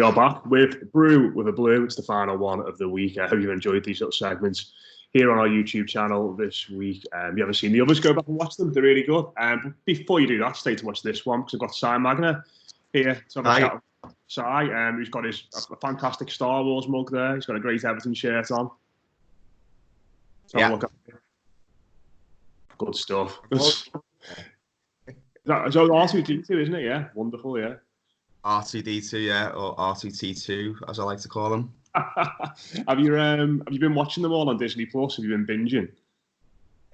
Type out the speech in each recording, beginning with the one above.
You're back with Brew with a Blue. It's the final one of the week. I hope you enjoyed these little segments here on our YouTube channel this week. You haven't seen the others, go back and watch them. They're really good. But before you do that, stay to watch this one because I've got Si Magner here to have a chat with Si, who's got a fantastic Star Wars mug there. He's got a great Everton shirt on. So look at it. Good stuff. So R2D2, isn't it? Yeah, wonderful. Yeah. R2D2, yeah, or R2T2, as I like to call them. Have you been watching them all on Disney Plus? Have you been binging?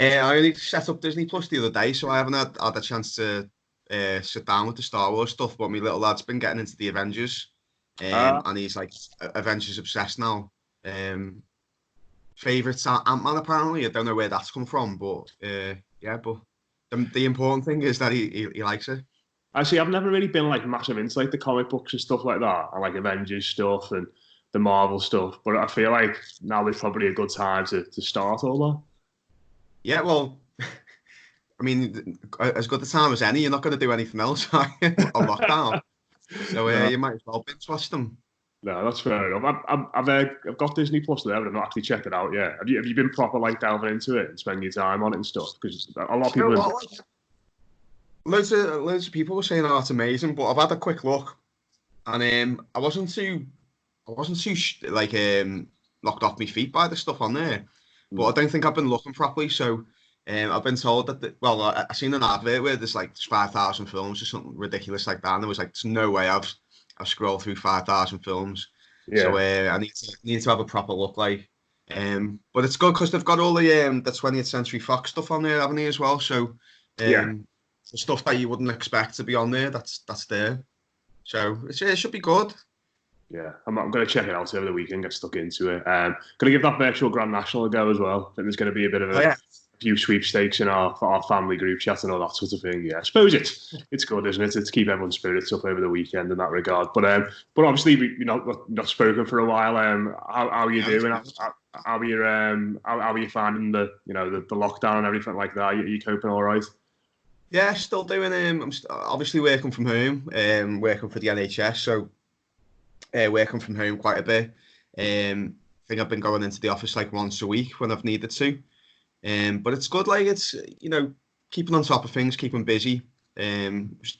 I only set up Disney Plus the other day, so I haven't had a chance to sit down with the Star Wars stuff. But my little lad's been getting into the Avengers, and he's like Avengers obsessed now. Favourite Ant-Man apparently. I don't know where that's come from, but yeah. But the important thing is that he likes it. Actually, I've never really been like massive into like the comic books and stuff like that, and like Avengers stuff and the Marvel stuff. But I feel like now is probably a good time to start all that. Yeah, well, I mean, as good a time as any. You're not going to do anything else on lockdown, so you might as well binge watch them. No, that's fair enough. I've got Disney Plus there, but I've not actually checked it out yet. Have you been proper like delving into it and spending your time on it and stuff? Because a lot of people. Loads of people were saying, "Oh, it's amazing," but I've had a quick look, and I wasn't too knocked off my feet by the stuff on there. But I don't think I've been looking properly. So I've been told that I seen an advert where there's 5,000 films or something ridiculous like that, and there was there's no way I've scrolled through 5,000 films. Yeah. So I need to have a proper look but it's good because they've got all the 20th Century Fox stuff on there, haven't they, as well? So the stuff that you wouldn't expect to be on there, that's there. So it should be good. Yeah, I'm going to check it out over the weekend, get stuck into it. Going to give that virtual Grand National a go as well. I think there's going to be a bit of a few sweepstakes in our family group chat and all that sort of thing. Yeah, I suppose it's good, isn't it? It's to keep everyone's spirits up over the weekend in that regard. But obviously we've not spoken for a while. How are you doing? How are you finding the lockdown and everything like that? Are you coping all right? Yeah, still doing. I'm obviously working from home. Working for the NHS, so working from home quite a bit. I think I've been going into the office once a week when I've needed to. But it's good. It's keeping on top of things, keeping busy.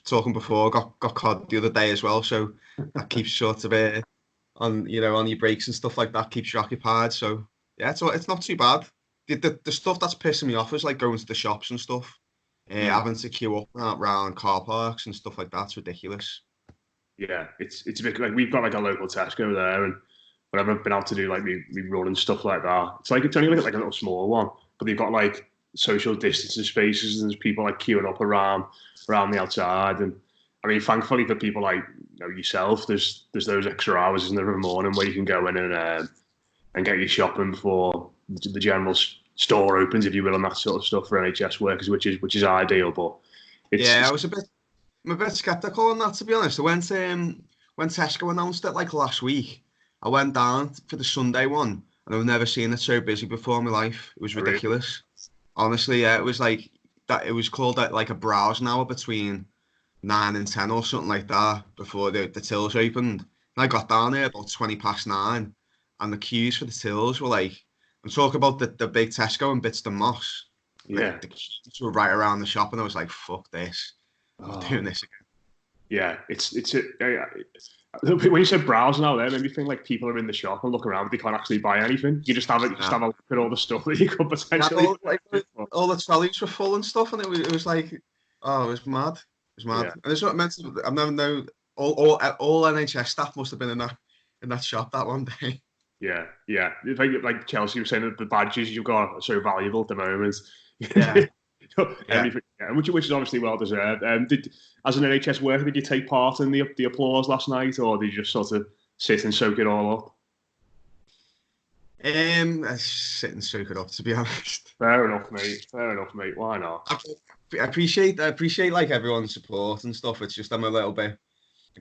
Talking before, got COD the other day as well, so that keeps sort of on your breaks and stuff like that, keeps you occupied. So yeah, it's not too bad. The stuff that's pissing me off is going to the shops and stuff. Having to queue up around car parks and stuff like that's ridiculous. Yeah, it's a bit we've got a local Tesco there, and whenever I've been out to do me run and stuff like that, it's only like a little small one, but they've got social distancing spaces and there's people queuing up around the outside. And I mean, thankfully for people like yourself, there's those extra hours in the morning where you can go in and get your shopping before the general store opens, if you will, and that sort of stuff for NHS workers, which is ideal. But I'm a bit skeptical on that, to be honest. I went when Tesco announced it last week. I went down for the Sunday one, and I've never seen it so busy before in my life. It was ridiculous. Honestly, yeah, it was that. It was called a browsing hour between 9 and 10 or something like that before the tills opened. And I got down there about 9:20, and the queues for the tills were I'm talking about the big Tesco in Bitston Moss. Yeah, the queues were right around the shop, and I was like, "Fuck this! I'm not doing this again." Yeah, when you said browsing out there, it made me think people are in the shop and look around, but they can't actually buy anything. You just have a look at all the stuff that you could potentially. All the trolleys were full and stuff, and it was it was mad. It was mad. Yeah. And it's not meant to. I've never known all NHS staff must have been in that shop that one day. Yeah. Like Chelsea was saying that the badges you've got are so valuable at the moment. Yeah. Everything, which is obviously well deserved. As an NHS worker, did you take part in the applause last night, or did you just sort of sit and soak it all up? I sit and soak it up, to be honest. Fair enough, mate. Why not? I appreciate everyone's support and stuff. It's just I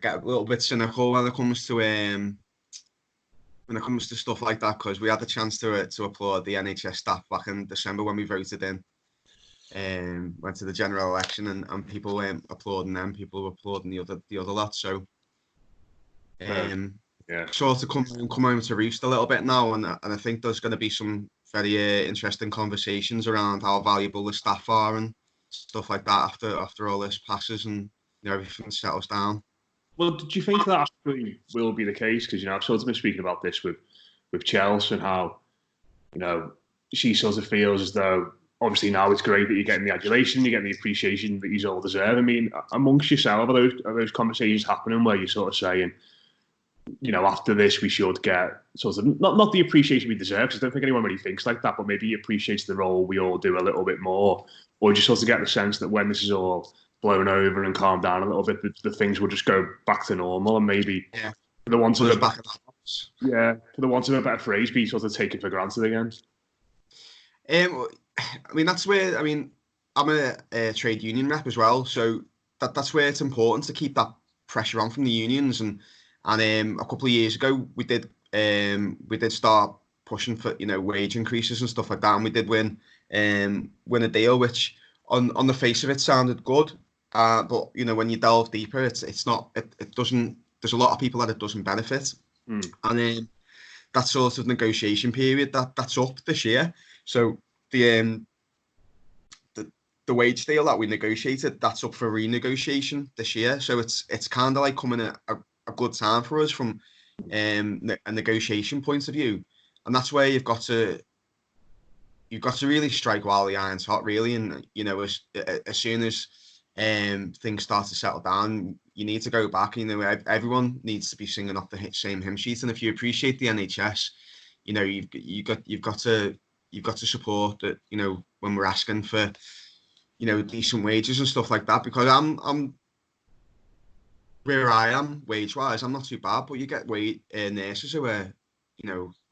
get a little bit cynical when it comes to stuff like that, because we had the chance to applaud the NHS staff back in December when we voted in. Went to the general election, and people weren't applauding them. People were applauding the other lot. So Yeah. Sort of come home to roost a little bit now, and I think there's going to be some very interesting conversations around how valuable the staff are and stuff like that after all this passes and everything settles down. Well, do you think that actually will be the case? Because I've sort of been speaking about this with Chelsea and how she sort of feels as though obviously now it's great that you're getting the adulation, you're getting the appreciation that you all deserve. I mean, amongst yourself, are those conversations happening where you're sort of saying, after this we should get sort of not the appreciation we deserve? Because I don't think anyone really thinks like that, but maybe appreciates the role we all do a little bit more, or just sort of get the sense that when this is all blown over and calmed down a little bit, the things will just go back to normal, and maybe for the want of a better phrase, be sort of taken for granted again. I mean, that's where I'm a trade union rep as well, so that's where it's important to keep that pressure on from the unions. And a couple of years ago, we did start pushing for wage increases and stuff like that, and we did win a deal which on the face of it sounded good, but when you delve deeper, it's not. It doesn't. There's a lot of people that it doesn't benefit, and that sort of negotiation period that's up this year. So the wage deal that we negotiated, that's up for renegotiation this year. So it's kind of like coming at a good time for us from a negotiation point of view, and that's where you've got to really strike while the iron's hot, really. And as soon as things start to settle down, you need to go back. Everyone needs to be singing off the same hymn sheet. And if you appreciate the NHS, you've got to support that. When we're asking for decent wages and stuff like that, because I'm where I am wage wise, I'm not too bad, but you get nurses who are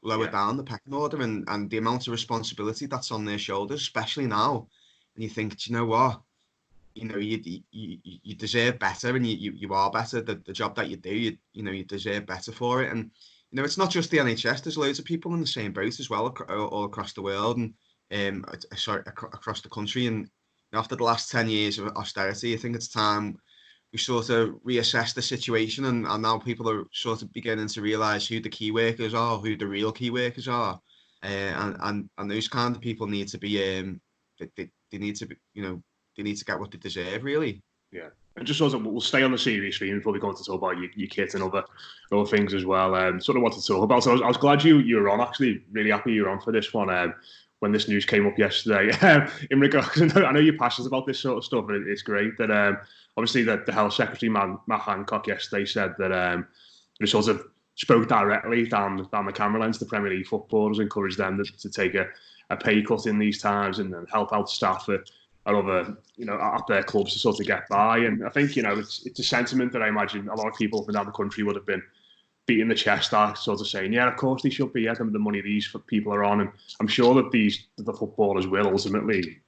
lower down the pecking order, and the amount of responsibility that's on their shoulders, especially now. And you think, do you know what? You deserve better, and you are better. The job that you do, you deserve better for it. And it's not just the NHS. There's loads of people in the same boat as well, all across the world, and across the country. And after the last 10 years of austerity, I think it's time we sort of reassess the situation, and now people are sort of beginning to realise who the key workers are, who the real key workers are, and those kind of people need to be they need to be, they need to get what they deserve, really. Yeah. And just sort of, we'll stay on the serious theme before we go on to talk about your kit and other things as well. Sort of what to talk about. So I was glad you were on. Actually, really happy you were on for this one. When this news came up yesterday, in regards, I know you're passionate about this sort of stuff, and it's great that obviously the Health Secretary Matt Hancock yesterday said that he sort of spoke directly down the camera lens to Premier League footballers, encouraged them to take a pay cut in these times and help out staff at other at their clubs to sort of get by. And I think it's a sentiment that I imagine a lot of people up and down the country would have been beating the chest at, sort of saying, yeah, of course they should be. Yeah, the money these people are on, and I'm sure that the footballers will ultimately,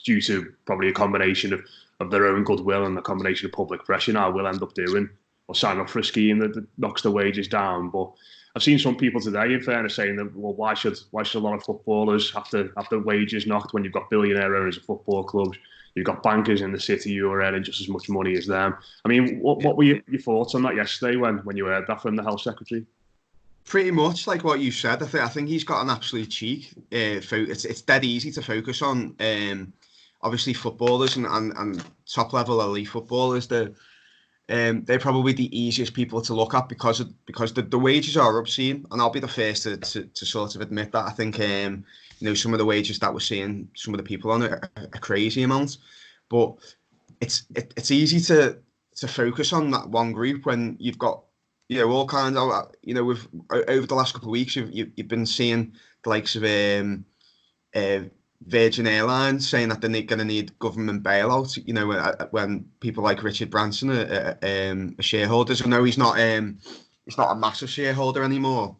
due to probably a combination of their own goodwill and a combination of public pressure now, will end up doing or sign up for a scheme that knocks the wages down. But I've seen some people today, in fairness, saying that, well, why should a lot of footballers have their wages knocked when you've got billionaire owners of football clubs? You've got bankers in the city who are earning just as much money as them. I mean, what were your thoughts on that yesterday when you heard that from the Health Secretary? Pretty much like what you said. I think he's got an absolute cheek. It's dead easy to focus on. Obviously, footballers and top level elite footballers, they're probably the easiest people to look at because the wages are obscene, and I'll be the first to sort of admit that. I think some of the wages that we're seeing, some of the people on it are crazy amounts, but it's easy to focus on that one group when you've got all kinds of with over the last couple of weeks you've been seeing the likes of Virgin Airlines saying that they're going to need government bailout. When people like Richard Branson are shareholders. I know he's not a massive shareholder anymore,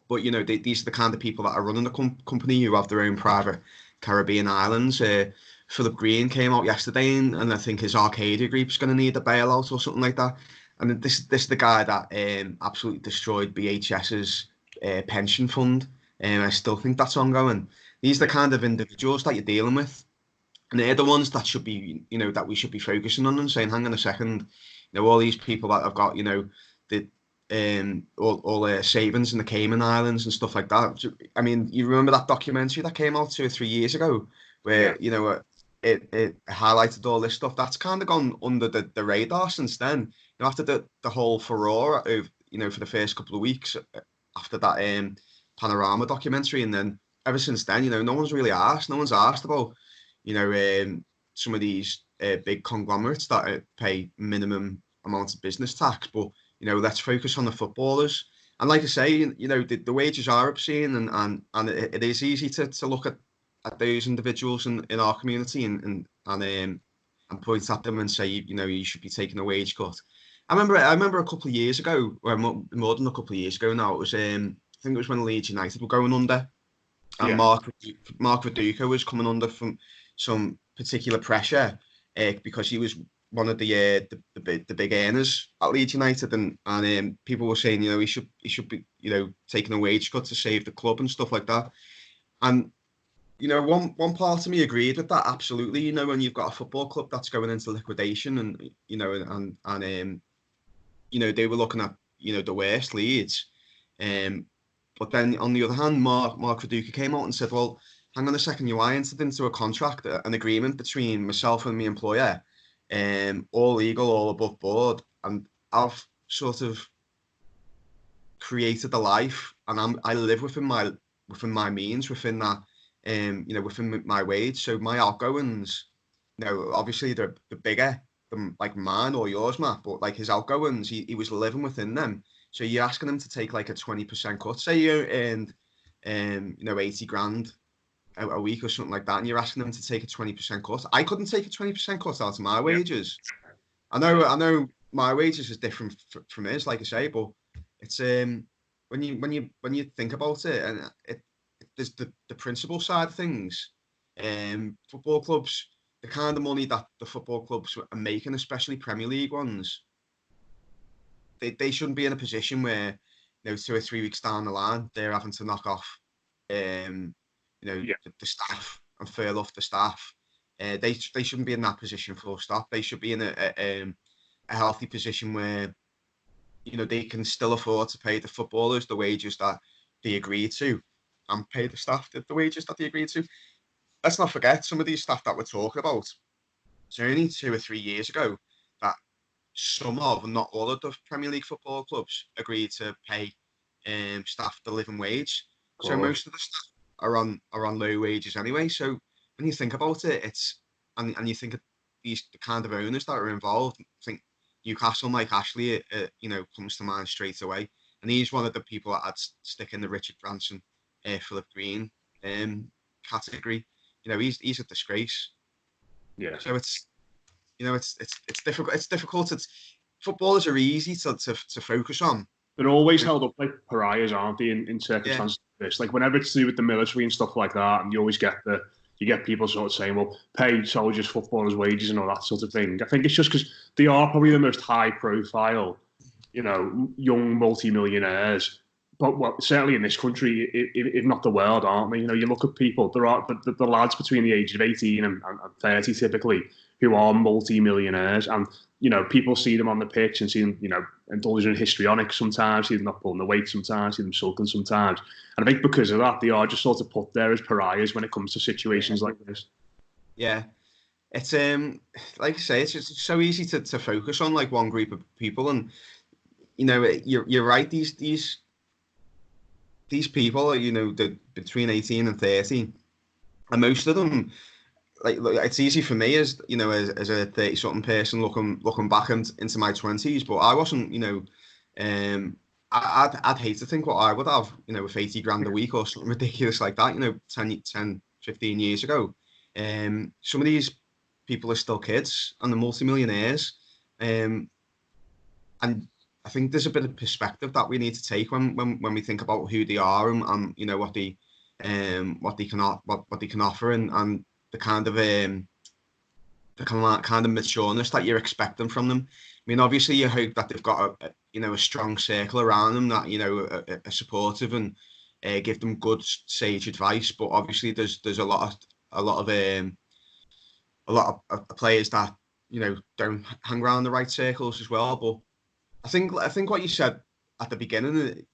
but these are the kind of people that are running the company who have their own private Caribbean islands. Philip Green came out yesterday, and I think his Arcadia group's going to need a bailout or something like that. And this is the guy that absolutely destroyed BHS's pension fund, and I still think that's ongoing. These are the kind of individuals that you're dealing with, and they're the ones that should be, that we should be focusing on and saying, hang on a second, all these people that have got, all savings in the Cayman Islands and stuff like that. I mean, you remember that documentary that came out 2 or 3 years ago, where it highlighted all this stuff that's kind of gone under the radar since then. You know, after the whole furore of for the first couple of weeks after that Panorama documentary, and then ever since then, no one's really asked. No one's asked about some of these big conglomerates that pay minimum amounts of business tax, but let's focus on the footballers. And like I say, the wages are obscene, and it is easy to look at those individuals in our community and point at them and say, you should be taking a wage cut. I remember a couple of years ago, or more than a couple of years ago now. It was I think it was when Leeds United were going under, and Mark Viduka was coming under from some particular pressure because he was one of the big earners at Leeds United, and people were saying he should be taking a wage cut to save the club and stuff like that. And one part of me agreed with that absolutely. When you've got a football club that's going into liquidation, and they were looking at the worst Leeds, but then on the other hand, Mark Viduka came out and said, well, hang on a second, I entered into a contract, an agreement between myself and my employer, all legal, all above board, and I've sort of created a life, and I live within my means, within that, within my wage. So my outgoings, obviously they're bigger than like mine or yours, Matt, but like his outgoings, he was living within them. So you're asking him to take like a 20% cut. Say you earned 80 grand a week or something like that, and you're asking them to take a 20% cut. I couldn't take a 20% cut out of my wages. I know my wages is different from his, like I say, but it's when you think about it, and there's the principal side of things. Football clubs, the kind of money that the football clubs are making, especially Premier League ones, they shouldn't be in a position where 2 or 3 weeks down the line they're having to knock off the staff and furlough the staff. They shouldn't be in that position full stop. They should be in a healthy position where they can still afford to pay the footballers the wages that they agreed to, and pay the staff the wages that they agreed to. Let's not forget some of these staff that we're talking about. It's only 2 or 3 years ago that some of, not all of the Premier League football clubs agreed to pay staff the living wage. So most of the staff are on low wages anyway. So when you think about it, and you think of the kind of owners that are involved, I think Newcastle, Mike Ashley, comes to mind straight away. And he's one of the people that I'd stick in the Richard Branson, Philip Green category. He's a disgrace. Yeah. So it's difficult. It's difficult. Footballers are easy to focus on. They're always held up like pariahs, aren't they? In circumstances like this, like whenever it's to do with the military and stuff like that, and you always get people sort of saying, well, pay soldiers, footballers' wages and all that sort of thing. I think it's just because they are probably the most high-profile, young multi-millionaires. But certainly in this country, if not the world, aren't they? You look at people, there are the lads between the age of 18 and 30 typically who are multi-millionaires, and people see them on the pitch and see them, indulging in histrionics sometimes, see them not pulling the weight sometimes, see them sulking sometimes. And I think because of that, they are just sort of put there as pariahs when it comes to situations like this. Yeah. It's like I say, it's just so easy to focus on like one group of people, and you're right. These people, between 18 and 30, and most of them, like it's easy for me as as a 30-something person looking back into my 20s, but I wasn't, I'd hate to think what I would have, with 80 grand a week or something ridiculous like that, 10, 15 years ago. Some of these people are still kids and they're multimillionaires. And I think there's a bit of perspective that we need to take when we think about who they are and what they can offer and the kind of matureness that you're expecting from them. I mean, obviously, you hope that they've got a strong circle around them that are supportive and give them good sage advice. But obviously, there's a lot of players that don't hang around the right circles as well. But I think what you said at the beginning,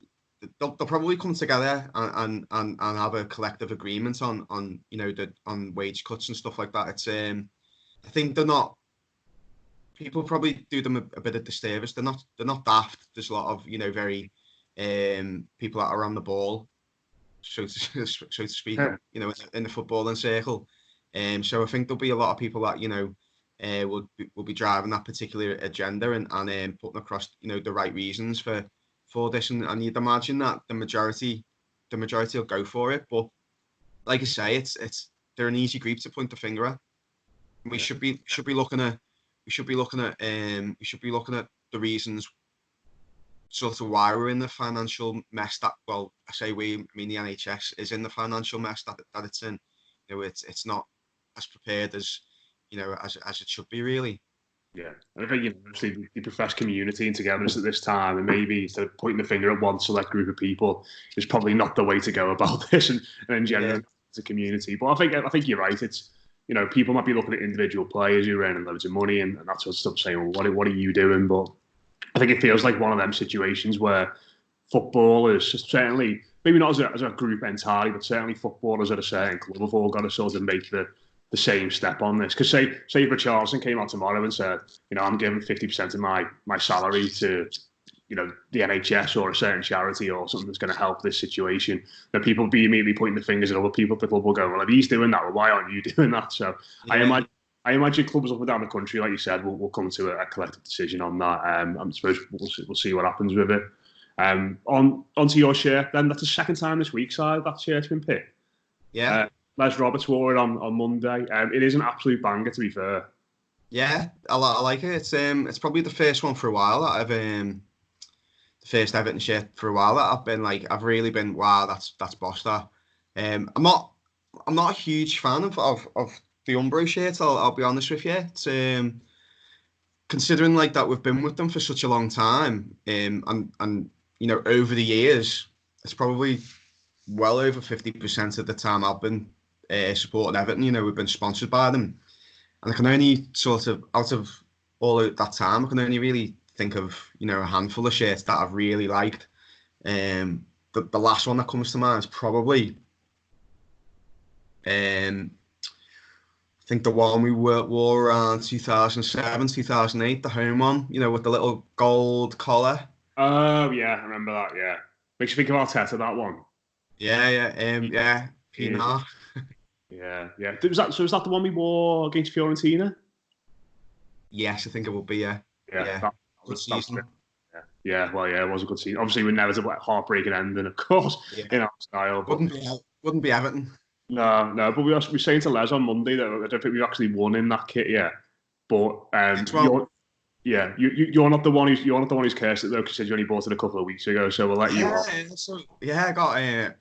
they'll probably come together and have a collective agreement on on wage cuts and stuff like that. It's I think they're not. People probably do them a bit of disservice. They're not daft. There's a lot of very people that are on the ball, so to speak, in the footballing circle. So I think there'll be a lot of people that will be driving that particular agenda and putting across the right reasons for this, and you'd imagine that the majority will go for it. But like I say, they're an easy group to point the finger at. We should be looking at the reasons sort of why we're in the financial mess that, well, I say we, I mean the NHS is in the financial mess that it's in. It's not as prepared as as it should be, really. Yeah, and I think obviously the profess community and togetherness at this time, and maybe instead of pointing the finger at one select group of people, is probably not the way to go about this, and in general as a community. But I think you're right. It's people might be looking at individual players who are earning loads of money and that sort of stuff, saying, well, what are you doing? But I think it feels like one of them situations where footballers, certainly, maybe not as a group entirely, but certainly footballers at a certain club have all got to sort of make the same step on this. Because say Richarlison came out tomorrow and said, I'm giving 50% of my salary to the NHS or a certain charity or something that's going to help this situation, that people will be immediately pointing the fingers at other people. The club will go, well, if he's doing that, well, why aren't you doing that? So yeah. I imagine clubs up and down the country, like you said, will come to a collective decision on that. I suppose we'll see what happens with it. Onto your shirt, then. That's the second time this week, side that shirt's been picked. Yeah. Les Roberts wore it on Monday. It is an absolute banger, to be fair. Yeah, I like it. It's probably the first one for a while that I've the first Everton shirt for a while that I've been like, I've really been, wow, that's boss that. I'm not a huge fan of the Umbro shirt. I'll be honest with you. It's considering like that we've been with them for such a long time, and over the years, it's probably well over 50% of the time I've been supporting Everton. We've been sponsored by them, and I can only sort of, out of all of that time, I can only really think of a handful of shirts that I've really liked. The last one that comes to mind is probably I think the one we wore around 2007, 2008, the home one, with the little gold collar. Oh yeah, I remember that. Yeah, makes you think of Arteta, that one. Yeah. Pienaar. Yeah. Was that the one we wore against Fiorentina? Yes, I think it will be. Yeah. That was season. Yeah, well, it was a good season. Obviously, we never had a heartbreaking ending, of course, in our style. But wouldn't be Everton. No. But we were saying to Les on Monday that I don't think we've actually won in that kit yet. But you're not the one who's cursed it though, because you only bought it a couple of weeks ago. So we'll let you off. I got an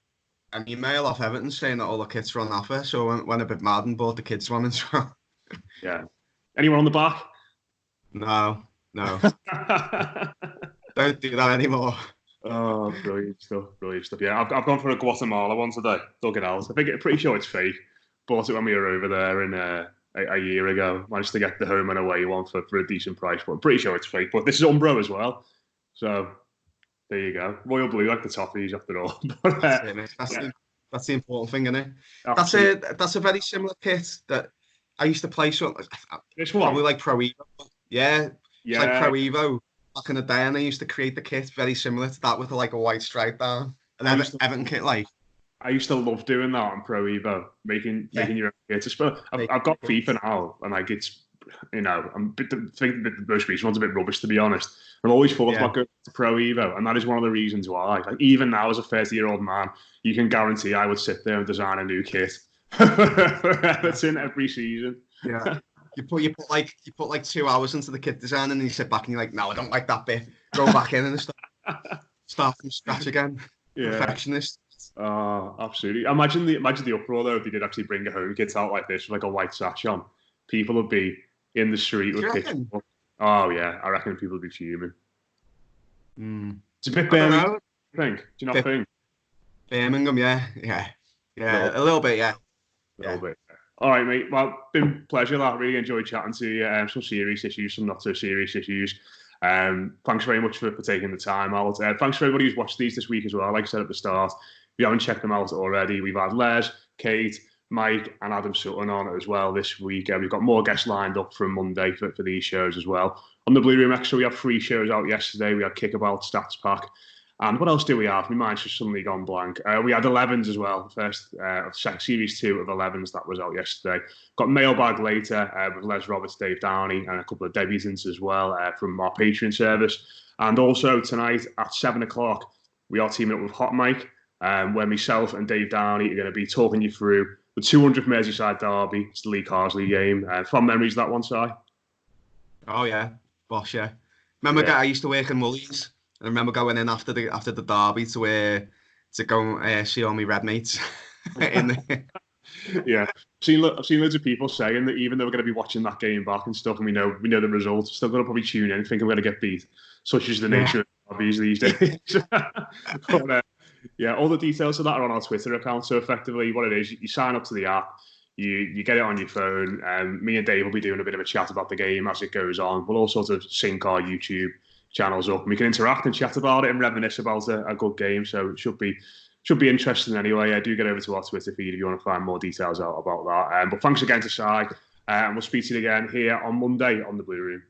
email off Everton saying that all the kits were on offer. So I went a bit mad and bought the kids one as well. Yeah. Anyone on the back? No. Don't do that anymore. Oh, brilliant stuff. Yeah, I've gone for a Guatemala one today. Dug it out. I'm pretty sure it's fake. Bought it when we were over there a year ago. Managed to get the home and away one for a decent price, but I'm pretty sure it's fake. But this is Umbro as well. So there you go. Royal blue, like the Toffees after all. But, that's the important thing, isn't it? That's a very similar kit that I used to play. So this one? Probably like Pro Evo. Yeah. It's like Pro Evo. Back in the day, and I used to create the kit very similar to that with like a white stripe down. And then Everton kit, like. I used to love doing that on Pro Evo, making your own kits. I've got FIFA now, and like it's, I'm thinking that the most recent one's a bit rubbish, to be honest. I've always thought about going to Pro Evo, and that is one of the reasons why. Like even now, as a 30-year-old man, you can guarantee I would sit there and design a new kit for Everton every season. Yeah. You put like 2 hours into the kit design, and then you sit back and you're like, no, I don't like that bit. Go back in and start from scratch again. Yeah. Perfectionist. Oh, absolutely. Imagine the uproar though if they did actually bring a home kit out like this with like a white sash on. People would be in the street with pitchforks. Oh yeah, I reckon people would be fuming. It's a bit Birmingham, I think. Do you not think? Birmingham, yeah. A little bit, yeah. A little bit. All right, mate. Well, been a pleasure. Really enjoyed chatting to you. Some serious issues, some not so serious issues. Thanks very much for taking the time out. Thanks for everybody who's watched these this week as well. Like I said at the start, if you haven't checked them out already, we've had Les, Kate, Mike, and Adam Sutton on as well this week. We've got more guests lined up from Monday for these shows as well. On the Blue Room Extra, we have 3 shows out yesterday. We had Kickabout, Stats Pack. And what else do we have? My mind's just suddenly gone blank. We had 11s as well. First, Series 2 of 11s that was out yesterday. Got Mailbag later with Les Roberts, Dave Downey, and a couple of debutants as well from our Patreon service. And also tonight at 7 o'clock, we are teaming up with Hot Mike, where myself and Dave Downey are going to be talking you through the 200th Merseyside derby. It's the Lee Carsley game. Fond memories of that one, Si? Oh, yeah. Boss, yeah. Remember, I used to work in Woolies. I remember going in after the derby to go see all my red mates. Yeah, I've seen loads of people saying that even though we're going to be watching that game back and stuff, and we know the results, still going to probably tune in and think we're going to get beat. Such is the nature of derbies these days. But, yeah, all the details of that are on our Twitter account. So effectively, what it is, you sign up to the app, you get it on your phone. Me and Dave will be doing a bit of a chat about the game as it goes on. We'll all sort of sync our YouTube channels up and we can interact and chat about it and reminisce about a good game. So it should be interesting anyway. Do get over to our Twitter feed if you want to find more details out about that. But thanks again to Si, and we'll speak to you again here on Monday on the Blue Room.